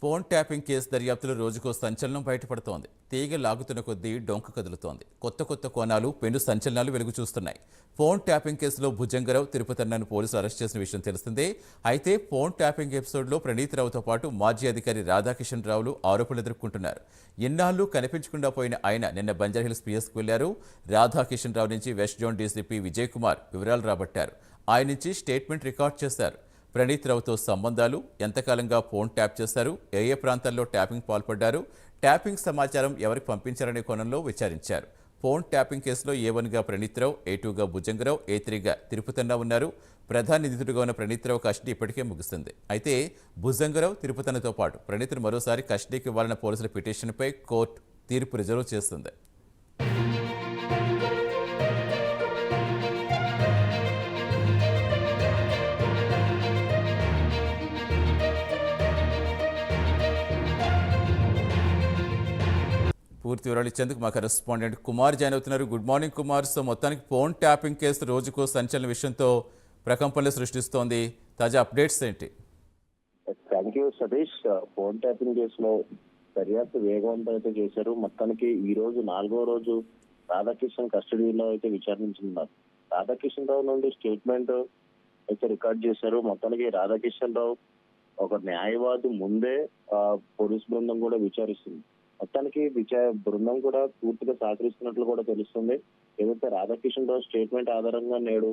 Phone tapping case దర్యాప్తులో రోజుకో సంచలనం బయటపడుతోంది. తీగ లాగుతున్న కొద్దీ డొంక కదులుతోంది. కొత్త కోణాలు, పెను సంచలనాలు వెలుగు చూస్తున్నాయి. ఫోన్ ట్యాపింగ్ కేసులో భుజంగరావు, తిరుపతన్నను పోలీసులు అరెస్ట్ చేసిన విషయం తెలిసిందే. అయితే ఫోన్ ట్యాపింగ్ ఎపిసోడ్లో ప్రణీత్ రావుతో పాటు మాజీ అధికారి రాధాకిషన్ రావులు ఆరోపణలు ఎదుర్కొంటున్నారు. ఎన్నాళ్ళు కనిపించకుండా పోయిన ఆయన నిన్న బంజారాహిల్స్ పిఎస్కు వెళ్లారు. రాధాకిషన్ రావు నుంచి west zone DCP Vijay Kumar వివరాలు రాబట్టారు. ఆయన నుంచి స్టేట్మెంట్ రికార్డ్ చేశారు. ప్రణీత్ రావుతో సంబంధాలు, ఎంతకాలంగా ఫోన్ ట్యాప్ చేశారు, ఏ ప్రాంతాల్లో ట్యాపింగ్ పాల్పడ్డారు, ట్యాపింగ్ సమాచారం ఎవరికి పంపించారనే కోణంలో విచారించారు. ఫోన్ ట్యాపింగ్ కేసులో ఏ1గా ప్రణీత్ రావు, ఏ2గా భుజంగరావు, ఏ3గా తిరుపతన్న ఉన్నారు. ప్రధాన నిందితుడిగా ఉన్న ప్రణీత్ రావు కస్టడీ ఇప్పటికే ముగిసింది. అయితే భుజంగరావు, తిరుపతన్నతో పాటు ప్రణీత్ను మరోసారి కస్టడీకి ఇవ్వాలన్న పోలీసుల పిటిషన్పై కోర్టు తీర్పు రిజర్వ్ చేస్తుంది. పూర్తి వివరాలు ఇచ్చేందుకు మా కరెస్పాండెంట్ కుమార్ జాయిన్ అవుతున్నారు. Good morning Kumar. సో మొత్తానికి ఫోన్ ట్యాపింగ్ కేసు రోజుకో సంచలన విషయంతో ప్రకంపనలు సృష్టిస్తోంది. తాజా అప్డేట్స్ ఏంటి? Thank you Satish. Phone tapping కేసులో దర్యాప్తు వేగవంతం అయితే చేశారు. మొత్తానికి ఈ రోజు 4వ రోజు రాధాకిషన్ కస్టడీలో అయితే విచారించున్నారు. రాధాకిషన్ రావు నుండి స్టేట్మెంట్ అయితే రికార్డ్ చేశారు. మొత్తానికి రాధాకిషన్ రావు ఒక న్యాయవాది ముందే పోలీస్ బృందం కూడా విచారిస్తుంది. మొత్తానికి బృందం కూడా పూర్తిగా సహకరిస్తున్నట్లు కూడా తెలుస్తుంది. ఏదైతే రాధాకిషన్ రావు స్టేట్మెంట్ ఆధారంగా నేడు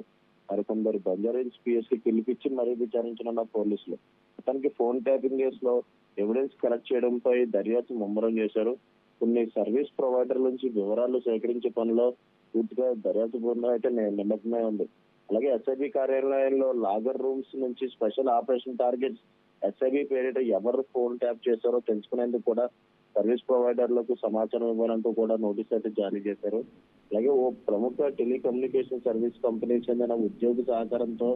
మరికొందరు బంజారాహిల్స్ పిఎస్ కి పిలిపించి మరీ విచారించనున్న పోలీసులు. మొత్తానికి ఫోన్ ట్యాపింగ్ కేసులో ఎవిడెన్స్ కలెక్ట్ చేయడంపై దర్యాప్తు ముమ్మరం చేశారు. కొన్ని సర్వీస్ ప్రొవైడర్ నుంచి వివరాలు సేకరించే పనిలో పూర్తిగా దర్యాప్తు బృందం అయితే నిమగ్నమై ఉంది. అలాగే ఎస్ఐబి కార్యాలయంలో లాగర్ రూమ్స్ నుంచి స్పెషల్ ఆపరేషన్ టార్గెట్స్ ఎస్ఐబి పేరిట ఎవరు ఫోన్ ట్యాప్ చేశారో తెలుసుకునేందుకు కూడా సర్వీస్ ప్రొవైడర్లకు సమాచారం ఇవ్వాలంటూ కూడా నోటీస్ అయితే జారీ చేశారు. అలాగే ఓ ప్రముఖ టెలికమ్యూనికేషన్ సర్వీస్ కంపెనీ చెందిన ఉద్యోగి సహకారంతో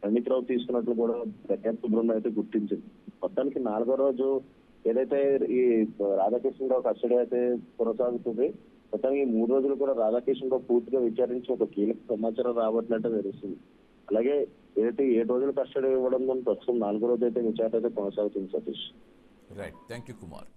ప్రణీత్ రావు తీసుకున్నట్లు కూడా దర్యాప్తు బృందం అయితే గుర్తించింది. మొత్తానికి 4వ రోజు ఏదైతే ఈ రాధాకిషన్ రావు కస్టడీ అయితే కొనసాగుతుంది. మొత్తానికి ఈ 3 రోజులు కూడా రాధాకిషన్ రావు పూర్తిగా విచారించి ఒక కీలక సమాచారం రాబట్టినట్టు తెలుస్తుంది. అలాగే ఏదైతే 7 రోజులు కస్టడీ ఇవ్వడం ప్రస్తుతం 4వ రోజు అయితే విచారణ అయితే కొనసాగుతుంది Satish. Right, thank you Kumar.